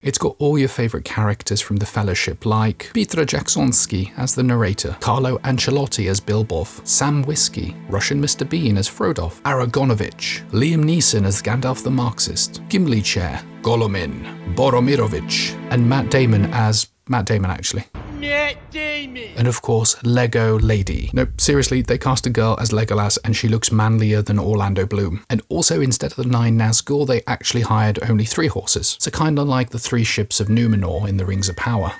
It's got all your favourite characters from the Fellowship like Peter Jacksonski as the narrator, Carlo Ancelotti as Bilbov, Sam Whiskey, Russian Mr. Bean as Frodo, Aragonovich, Liam Neeson as Gandalf the Marxist, Gimli Chair, Golomin, Boromirovich, and Matt Damon as Matt Damon actually. Matt Damon! And of course, Lego Lady. No, seriously, they cast a girl as Legolas and she looks manlier than Orlando Bloom. And also, instead of the 9 Nazgul, they actually hired only 3 horses. So kinda like the 3 ships of Numenor in the Rings of Power.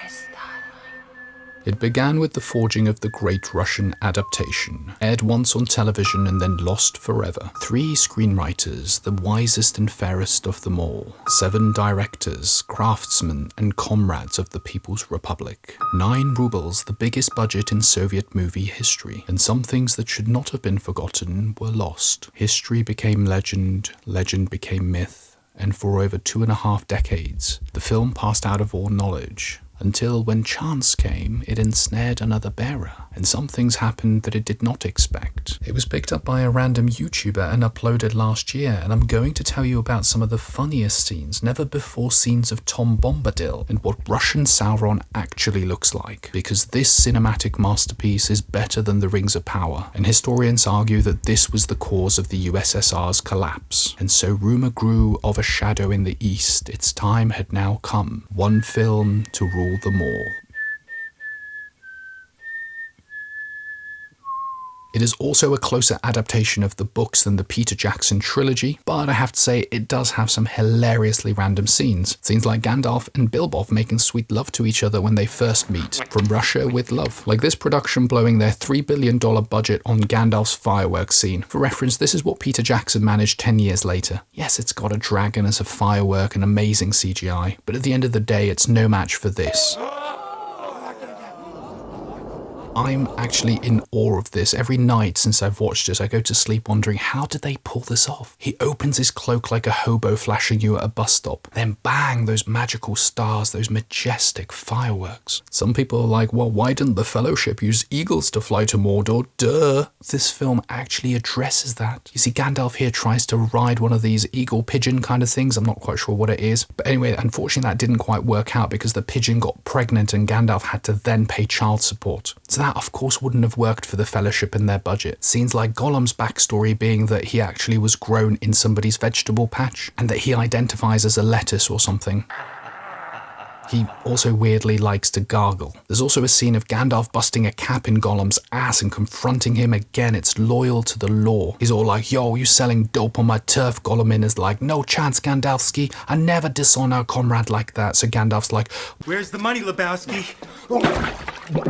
It began with the forging of the Great Russian Adaptation, aired once on television and then lost forever. 3 screenwriters, the wisest and fairest of them all. 7 directors, craftsmen and comrades of the People's Republic. 9 rubles, the biggest budget in Soviet movie history. And some things that should not have been forgotten were lost. History became legend, legend became myth, and for over 2.5 decades, the film passed out of all knowledge. Until when chance came, it ensnared another bearer, and some things happened that it did not expect. It was picked up by a random YouTuber and uploaded last year, and I'm going to tell you about some of the funniest scenes, never before scenes of Tom Bombardil, and what Russian Sauron actually looks like. Because this cinematic masterpiece is better than the Rings of Power, and historians argue that this was the cause of the USSR's collapse. And so rumour grew of a shadow in the east. Its time had now come. One film to rule them all. It is also a closer adaptation of the books than the Peter Jackson trilogy, but I have to say it does have some hilariously random scenes. Scenes like Gandalf and Bilbo making sweet love to each other when they first meet, from Russia with love. Like this production blowing their $3 billion budget on Gandalf's fireworks scene. For reference, this is what Peter Jackson managed 10 years later. Yes, it's got a dragon as a firework and amazing CGI, but at the end of the day, it's no match for this. I'm actually in awe of this. Every night since I've watched it, I go to sleep wondering, how did they pull this off? He opens his cloak like a hobo flashing you at a bus stop. Then bang, those magical stars, those majestic fireworks. Some people are like, well, why didn't the Fellowship use eagles to fly to Mordor? Duh. This film actually addresses that. You see, Gandalf here tries to ride one of these eagle pigeon kind of things. I'm not quite sure what it is. But anyway, unfortunately that didn't quite work out because the pigeon got pregnant and Gandalf had to then pay child support. So that, of course, wouldn't have worked for the Fellowship and their budget. Scenes like Gollum's backstory being that he actually was grown in somebody's vegetable patch and that he identifies as a lettuce or something. He also weirdly likes to gargle. There's also a scene of Gandalf busting a cap in Gollum's ass and confronting him again. It's loyal to the law. He's all like, yo, you selling dope on my turf? Gollum is like, no chance, Gandalfski. I never dishonor a comrade like that. So Gandalf's like, where's the money, Lebowski?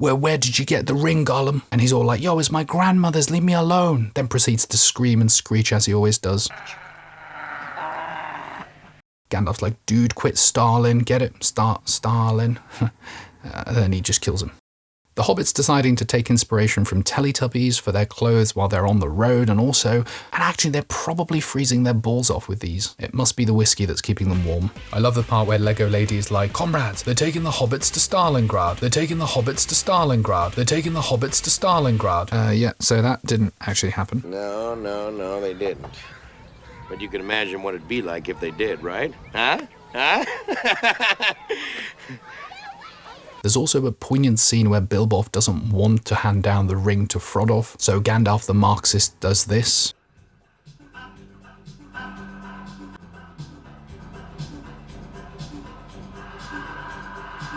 Where did you get the ring, Gollum? And he's all like, yo, it's my grandmother's, leave me alone. Then proceeds to scream and screech as he always does. Gandalf's like, dude, quit Stalin, get it? Stalin. And then he just kills him. The hobbits deciding to take inspiration from Teletubbies for their clothes while they're on the road, and actually they're probably freezing their balls off with these. It must be the whiskey that's keeping them warm. I love the part where Lego Lady is like, comrades, they're taking the hobbits to Stalingrad. They're taking the hobbits to Stalingrad. They're taking the hobbits to Stalingrad. Yeah, so that didn't actually happen. No, they didn't. But you can imagine what it'd be like if they did, right? Huh? There's also a poignant scene where Bilbo doesn't want to hand down the ring to Frodo, so Gandalf the Marxist does this.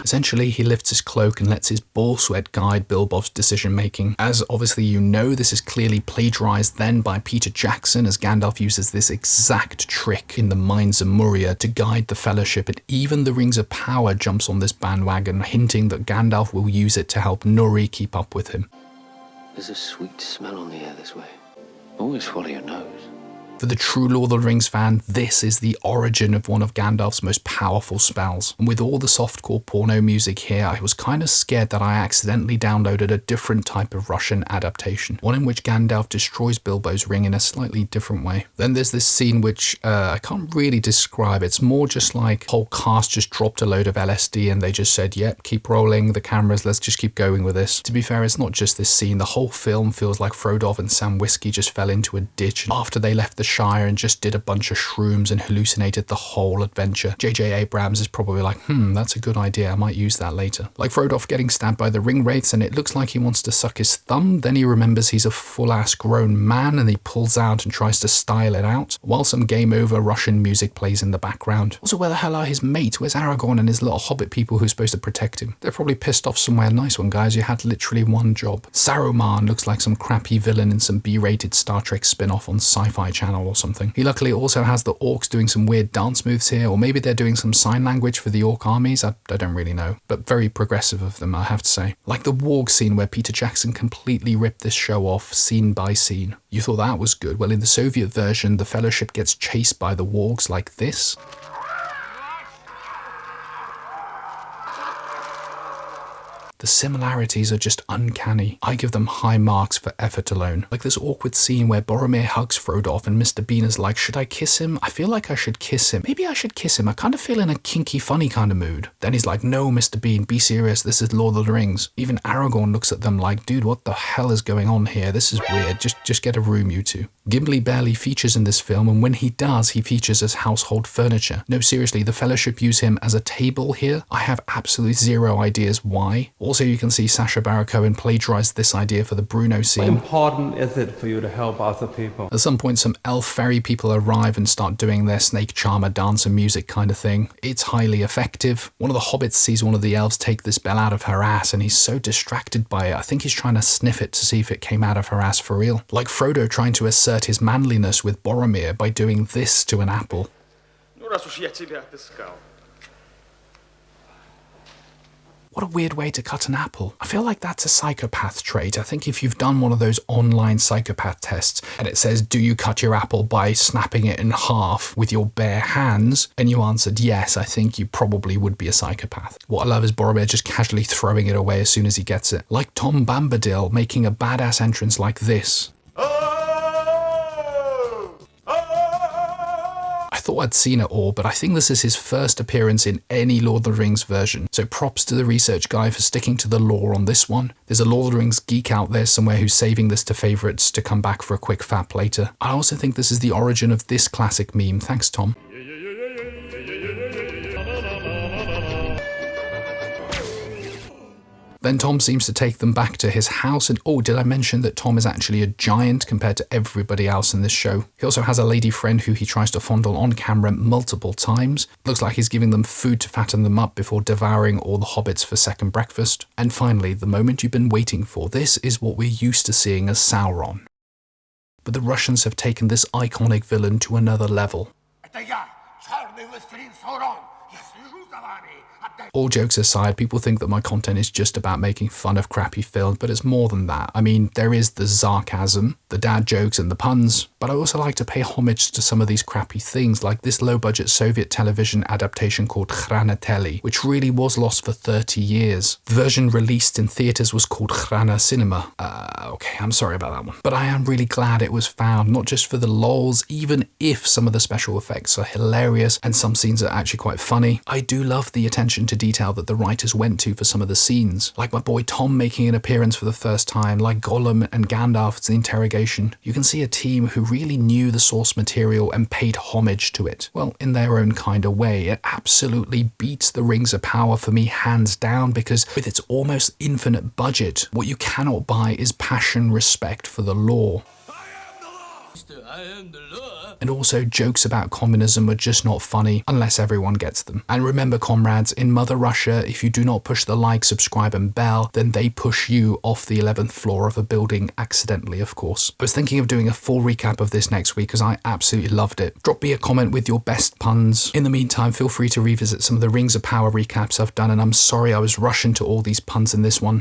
Essentially, he lifts his cloak and lets his ball sweat guide Bilbo's decision-making. As obviously you know, this is clearly plagiarized then by Peter Jackson, as Gandalf uses this exact trick in the Mines of Moria to guide the Fellowship, and even the Rings of Power jumps on this bandwagon, hinting that Gandalf will use it to help Nuri keep up with him. There's a sweet smell on the air this way. Always follow your nose. For the true Lord of the Rings fan, this is the origin of one of Gandalf's most powerful spells. And with all the softcore porno music here, I was kind of scared that I accidentally downloaded a different type of Russian adaptation, one in which Gandalf destroys Bilbo's ring in a slightly different way. Then there's this scene which I can't really describe. It's more just like whole cast just dropped a load of LSD and they just said, yep, keep rolling the cameras, let's just keep going with this. To be fair, it's not just this scene. The whole film feels like Frodo and Sam Whiskey just fell into a ditch after they left the Shire and just did a bunch of shrooms and hallucinated the whole adventure. J.J. Abrams is probably like, that's a good idea, I might use that later. Like Frodo getting stabbed by the ring wraiths and it looks like he wants to suck his thumb, then he remembers he's a full-ass grown man and he pulls out and tries to style it out, while some game over Russian music plays in the background. Also, where the hell are his mates? Where's Aragorn and his little hobbit people who's supposed to protect him? They're probably pissed off somewhere. Nice one, guys, you had literally one job. Saruman looks like some crappy villain in some B-rated Star Trek spin-off on Sci-Fi Channel or something. He luckily also has the orcs doing some weird dance moves here, or maybe they're doing some sign language for the orc armies, I don't really know, but very progressive of them, I have to say. Like the warg scene where Peter Jackson completely ripped this show off scene by scene. You thought that was good? Well, in the Soviet version, the Fellowship gets chased by the wargs like this. The similarities are just uncanny. I give them high marks for effort alone. Like this awkward scene where Boromir hugs Frodo and Mr. Bean is like, should I kiss him? I feel like I should kiss him. Maybe I should kiss him. I kind of feel in a kinky, funny kind of mood. Then he's like, no, Mr. Bean, be serious. This is Lord of the Rings. Even Aragorn looks at them like, dude, what the hell is going on here? This is weird. Just get a room, you two. Gimli barely features in this film, and when he does, he features as household furniture. No, seriously, the Fellowship use him as a table here. I have absolutely zero ideas why. Also, you can see Sacha Baron Cohen plagiarized this idea for the Bruno scene. How important is it for you to help other people? At some point, some elf fairy people arrive and start doing their snake charmer dance and music kind of thing. It's highly effective. One of the hobbits sees one of the elves take this bell out of her ass, and he's so distracted by it, I think he's trying to sniff it to see if it came out of her ass for real. Like Frodo trying to assert his manliness with Boromir by doing this to an apple. What a weird way to cut an apple. I feel like that's a psychopath trait. I think if you've done one of those online psychopath tests and it says, do you cut your apple by snapping it in half with your bare hands? And you answered yes, I think you probably would be a psychopath. What I love is Boromir just casually throwing it away as soon as he gets it. Like Tom Bombardil making a badass entrance like this. I thought I'd seen it all, but I think this is his first appearance in any Lord of the Rings version. So props to the research guy for sticking to the lore on this one. There's a Lord of the Rings geek out there somewhere who's saving this to favourites to come back for a quick fap later. I also think this is the origin of this classic meme. Thanks, Tom. Then Tom seems to take them back to his house, and oh, did I mention that Tom is actually a giant compared to everybody else in this show? He also has a lady friend who he tries to fondle on camera multiple times. Looks like he's giving them food to fatten them up before devouring all the hobbits for second breakfast. And finally, the moment you've been waiting for. This is what we're used to seeing as Sauron. But the Russians have taken this iconic villain to another level. All jokes aside, people think that my content is just about making fun of crappy films, but it's more than that. I mean, there is the sarcasm, the dad jokes and the puns, but I also like to pay homage to some of these crappy things, like this low-budget Soviet television adaptation called Khranateli, which really was lost for 30 years. The version released in theatres was called Khrana Cinema. Okay, I'm sorry about that one. But I am really glad it was found, not just for the lols, even if some of the special effects are hilarious and some scenes are actually quite funny. I do love the attention to detail that the writers went to for some of the scenes, like my boy Tom making an appearance for the first time, like Gollum and Gandalf's interrogation. You can see a team who really knew the source material and paid homage to it. Well, in their own kind of way. It absolutely beats the Rings of Power for me hands down, because with its almost infinite budget, what you cannot buy is passion, respect for the lore. And also, jokes about communism are just not funny unless everyone gets them. And remember, comrades, in Mother Russia, if you do not push the like, subscribe and bell, then they push you off the 11th floor of a building, accidentally of course. I was thinking of doing a full recap of this next week because I absolutely loved it. Drop me a comment with your best puns. In the meantime, feel free to revisit some of the Rings of Power recaps I've done, and I'm sorry I was rushing to all these puns in this one.